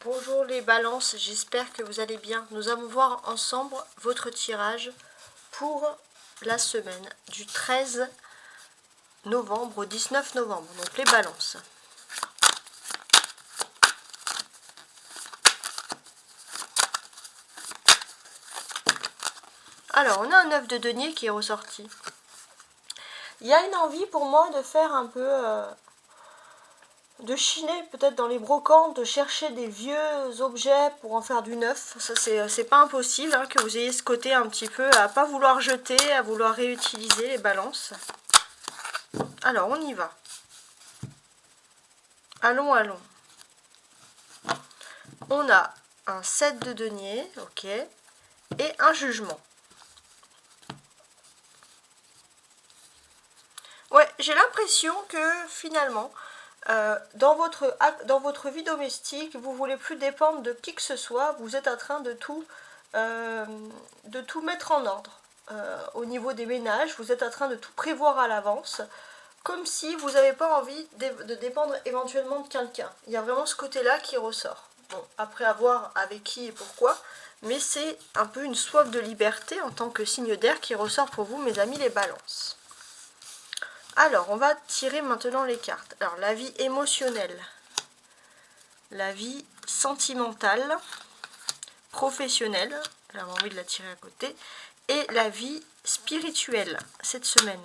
Bonjour les balances, j'espère que vous allez bien. Nous allons voir ensemble votre tirage pour la semaine du 13 novembre au 19 novembre. Donc les balances. Alors on a un œuf de denier qui est ressorti. Il y a une envie pour moi de faire un peu... de chiner peut-être dans les brocantes, de chercher des vieux objets pour en faire du neuf. Ça c'est pas impossible hein, que vous ayez ce côté un petit peu à pas vouloir jeter, à vouloir réutiliser les balances. Alors on y va. Allons, allons. On a un 7 de denier, ok, et un jugement. Ouais, j'ai l'impression que finalement, dans votre vie domestique, vous ne voulez plus dépendre de qui que ce soit, vous êtes en train de tout mettre en ordre. Au niveau des ménages, vous êtes en train de tout prévoir à l'avance, comme si vous n'avez pas envie de dépendre éventuellement de quelqu'un. Il y a vraiment ce côté-là qui ressort. Bon, après avoir avec qui et pourquoi, mais c'est un peu une soif de liberté en tant que signe d'air qui ressort pour vous, mes amis les balances. Alors, on va tirer maintenant les cartes. Alors, la vie émotionnelle, la vie sentimentale, professionnelle, j'avais envie de la tirer à côté, et la vie spirituelle cette semaine.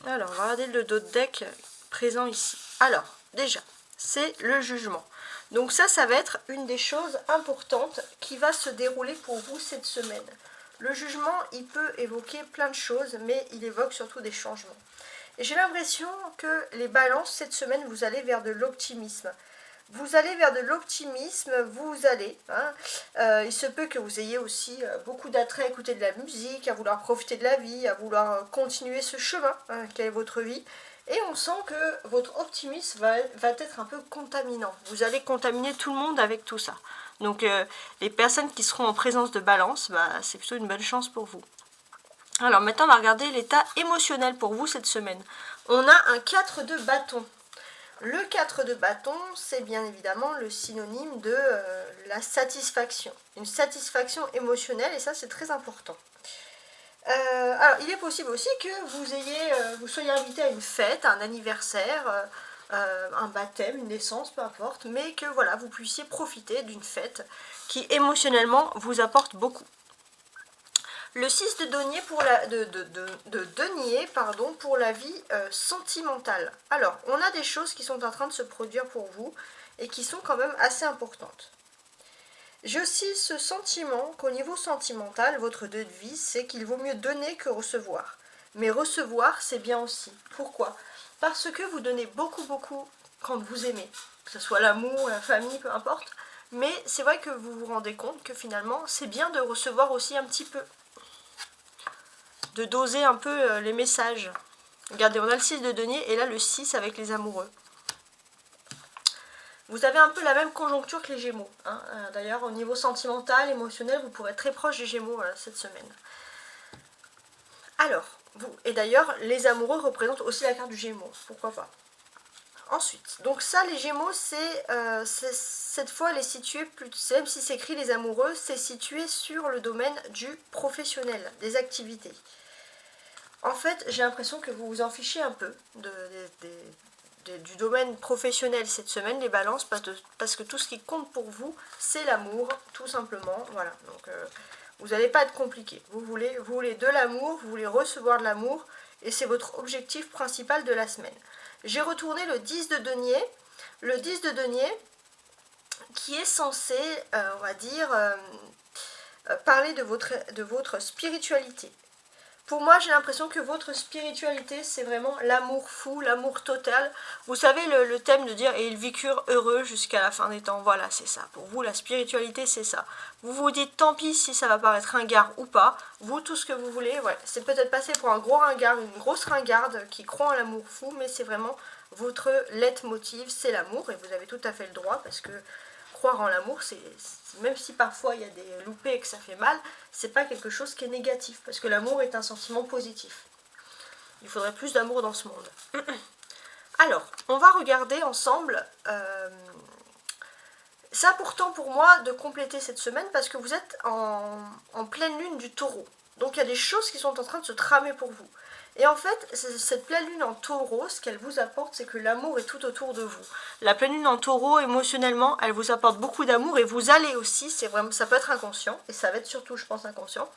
Alors, on va regarder le dos de deck présent ici. Alors, déjà, c'est le jugement. Donc ça va être une des choses importantes qui va se dérouler pour vous cette semaine. Le jugement, il peut évoquer plein de choses, mais il évoque surtout des changements. Et j'ai l'impression que les balances, cette semaine, vous allez vers de l'optimisme. Vous allez vers de l'optimisme, il se peut que vous ayez aussi beaucoup d'attrait à écouter de la musique, à vouloir profiter de la vie, à vouloir continuer ce chemin qu'est votre vie. Et on sent que votre optimisme va être un peu contaminant. Vous allez contaminer tout le monde avec tout ça. Donc les personnes qui seront en présence de balance, c'est plutôt une bonne chance pour vous. Alors maintenant on va regarder l'état émotionnel pour vous cette semaine. On a un 4 de bâton. Le 4 de bâton, c'est bien évidemment le synonyme de la satisfaction. Une satisfaction émotionnelle, et ça c'est très important. Alors, il est possible aussi que vous soyez invité à une fête, à un anniversaire, un baptême, une naissance, peu importe, mais que voilà, vous puissiez profiter d'une fête qui émotionnellement vous apporte beaucoup. Le 6 de denier pour la vie sentimentale. Alors, on a des choses qui sont en train de se produire pour vous et qui sont quand même assez importantes. J'ai aussi ce sentiment qu'au niveau sentimental, votre 2 de vie, c'est qu'il vaut mieux donner que recevoir. Mais recevoir, c'est bien aussi. Pourquoi? Parce que vous donnez beaucoup quand vous aimez. Que ce soit l'amour, la famille, peu importe. Mais c'est vrai que vous vous rendez compte que finalement, c'est bien de recevoir aussi un petit peu. De doser un peu les messages. Regardez, on a le 6 de denier et là le 6 avec les amoureux. Vous avez un peu la même conjoncture que les Gémeaux. Hein. D'ailleurs, au niveau sentimental, émotionnel, vous pourrez être très proche des Gémeaux cette semaine. Alors, et d'ailleurs, les amoureux représentent aussi la carte du Gémeaux. Pourquoi pas. Ensuite, donc ça, les Gémeaux, cette fois, les situer, même si c'est écrit les amoureux, c'est situé sur le domaine du professionnel, des activités. En fait, j'ai l'impression que vous vous en fichez un peu du domaine professionnel cette semaine, les balances, parce que tout ce qui compte pour vous, c'est l'amour, tout simplement. Voilà, donc vous n'allez pas être compliqué. Vous voulez de l'amour, vous voulez recevoir de l'amour, et c'est votre objectif principal de la semaine. J'ai retourné le 10 de denier. Le 10 de denier qui est censé, on va dire, parler de votre spiritualité. Pour moi, j'ai l'impression que votre spiritualité, c'est vraiment l'amour fou, l'amour total. Vous savez, le thème de dire « et ils vécurent heureux jusqu'à la fin des temps ». Voilà, c'est ça. Pour vous, la spiritualité, c'est ça. Vous vous dites « tant pis si ça va paraître ringard ou pas ». Vous, tout ce que vous voulez, ouais. C'est peut-être passé pour un gros ringard, une grosse ringarde qui croit en l'amour fou, mais c'est vraiment votre leitmotiv, c'est l'amour. Et vous avez tout à fait le droit, parce que croire en l'amour, même si parfois il y a des loupés et que ça fait mal, c'est pas quelque chose qui est négatif, parce que l'amour est un sentiment positif. Il faudrait plus d'amour dans ce monde. Alors, on va regarder ensemble... c'est important pour moi de compléter cette semaine parce que vous êtes en pleine lune du Taureau. Donc il y a des choses qui sont en train de se tramer pour vous. Et en fait, cette pleine lune en Taureau, ce qu'elle vous apporte, c'est que l'amour est tout autour de vous. La pleine lune en Taureau, émotionnellement, elle vous apporte beaucoup d'amour et vous allez aussi, c'est vraiment, ça peut être inconscient, et ça va être surtout, je pense, inconscient.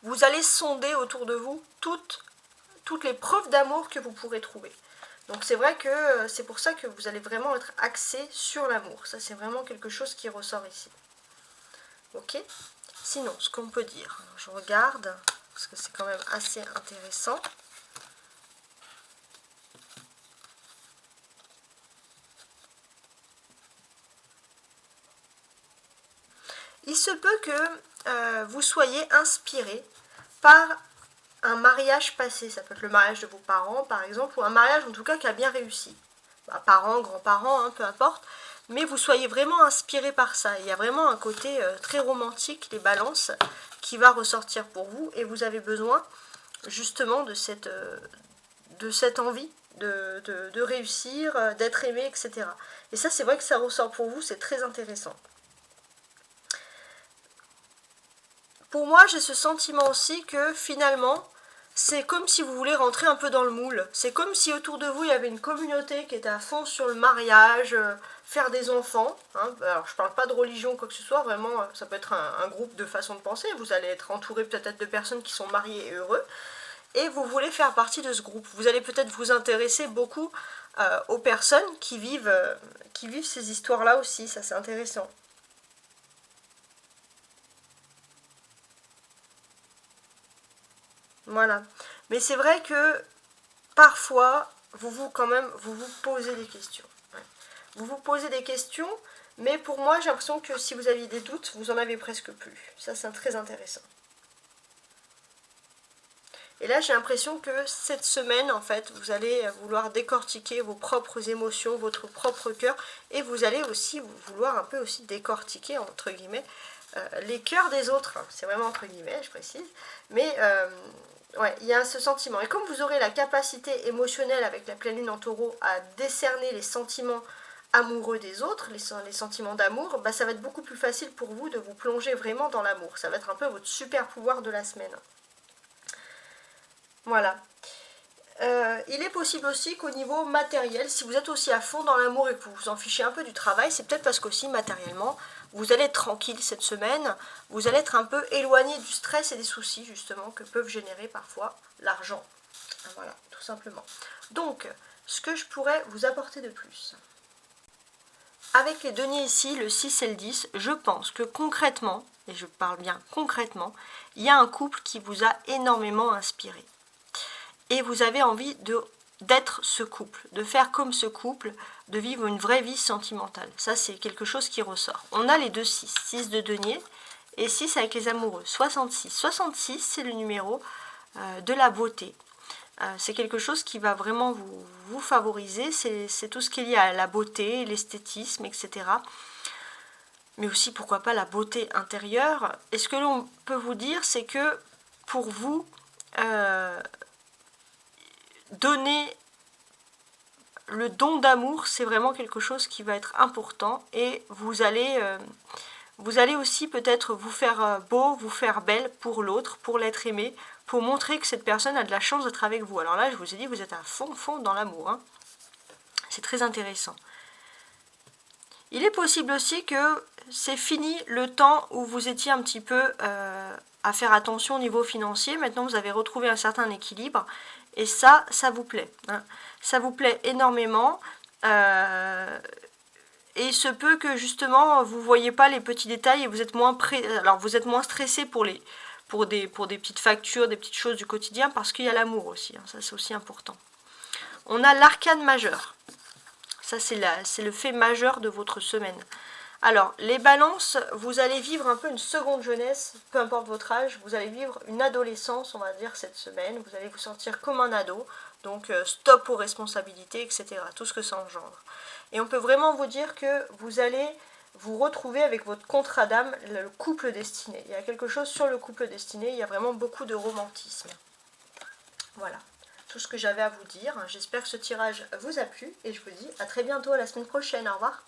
Vous allez sonder autour de vous toutes les preuves d'amour que vous pourrez trouver. Donc c'est vrai que c'est pour ça que vous allez vraiment être axé sur l'amour. Ça, c'est vraiment quelque chose qui ressort ici. Ok ? Sinon, ce qu'on peut dire, je regarde, parce que c'est quand même assez intéressant. Il se peut que vous soyez inspiré par un mariage passé. Ça peut être le mariage de vos parents, par exemple, ou un mariage en tout cas qui a bien réussi. Bah, parents, grands-parents, hein, peu importe. Mais vous soyez vraiment inspiré par ça. Il y a vraiment un côté très romantique, les balances, qui va ressortir pour vous. Et vous avez besoin justement de cette envie de réussir, d'être aimé, etc. Et ça, c'est vrai que ça ressort pour vous, c'est très intéressant. Pour moi, j'ai ce sentiment aussi que finalement, c'est comme si vous voulez rentrer un peu dans le moule. C'est comme si autour de vous, il y avait une communauté qui était à fond sur le mariage, faire des enfants. Hein. Alors, je ne parle pas de religion ou quoi que ce soit, vraiment, ça peut être un groupe de façon de penser. Vous allez être entouré peut-être de personnes qui sont mariées et heureux. Et vous voulez faire partie de ce groupe. Vous allez peut-être vous intéresser beaucoup aux personnes qui vivent ces histoires-là aussi. Ça, c'est intéressant. Voilà. Mais c'est vrai que parfois, vous vous posez des questions. Ouais. Vous vous posez des questions, mais pour moi, j'ai l'impression que si vous aviez des doutes, vous en avez presque plus. Ça, c'est très intéressant. Et là, j'ai l'impression que cette semaine, en fait, vous allez vouloir décortiquer vos propres émotions, votre propre cœur, et vous allez aussi vouloir un peu aussi décortiquer, entre guillemets, les cœurs des autres. C'est vraiment entre guillemets, je précise. Mais ouais, il y a ce sentiment. Et comme vous aurez la capacité émotionnelle avec la pleine lune en Taureau à décerner les sentiments amoureux des autres, les sentiments d'amour, bah, ça va être beaucoup plus facile pour vous de vous plonger vraiment dans l'amour. Ça va être un peu votre super pouvoir de la semaine. Voilà. Il est possible aussi qu'au niveau matériel, si vous êtes aussi à fond dans l'amour et que vous vous en fichez un peu du travail, c'est peut-être parce qu'aussi matériellement, vous allez être tranquille cette semaine, vous allez être un peu éloigné du stress et des soucis justement que peuvent générer parfois l'argent. Voilà, tout simplement. Donc, ce que je pourrais vous apporter de plus. Avec les deniers ici, le 6 et le 10, je pense que concrètement, et je parle bien concrètement, il y a un couple qui vous a énormément inspiré. Et vous avez envie d'être ce couple, de faire comme ce couple, de vivre une vraie vie sentimentale. Ça, c'est quelque chose qui ressort. On a les deux 6, 6 de denier et 6 avec les amoureux, 66. 66, c'est le numéro de la beauté. C'est quelque chose qui va vraiment vous favoriser, c'est tout ce qui est lié à la beauté, l'esthétisme, etc. Mais aussi, pourquoi pas, la beauté intérieure. Et ce que l'on peut vous dire, c'est que pour vous, donner le don d'amour, c'est vraiment quelque chose qui va être important et vous allez aussi peut-être vous faire beau, vous faire belle pour l'autre, pour l'être aimé, pour montrer que cette personne a de la chance d'être avec vous. Alors là, je vous ai dit, vous êtes à fond dans l'amour. Hein. C'est très intéressant. Il est possible aussi que c'est fini le temps où vous étiez un petit peu à faire attention au niveau financier. Maintenant, vous avez retrouvé un certain équilibre. Et ça vous plaît. Hein. Ça vous plaît énormément. Et il se peut que justement, vous ne voyez pas les petits détails et vous êtes moins stressé pour des petites factures, des petites choses du quotidien, parce qu'il y a l'amour aussi. Hein. Ça, c'est aussi important. On a l'arcane majeur. Ça, c'est le fait majeur de votre semaine. Alors, les balances, vous allez vivre un peu une seconde jeunesse, peu importe votre âge, vous allez vivre une adolescence, on va dire, cette semaine, vous allez vous sentir comme un ado, donc stop aux responsabilités, etc., tout ce que ça engendre. Et on peut vraiment vous dire que vous allez vous retrouver avec votre contrat d'âme, le couple destiné. Il y a quelque chose sur le couple destiné, il y a vraiment beaucoup de romantisme. Voilà. tout ce que j'avais à vous dire. J'espère que ce tirage vous a plu et je vous dis à très bientôt, à la semaine prochaine. Au revoir.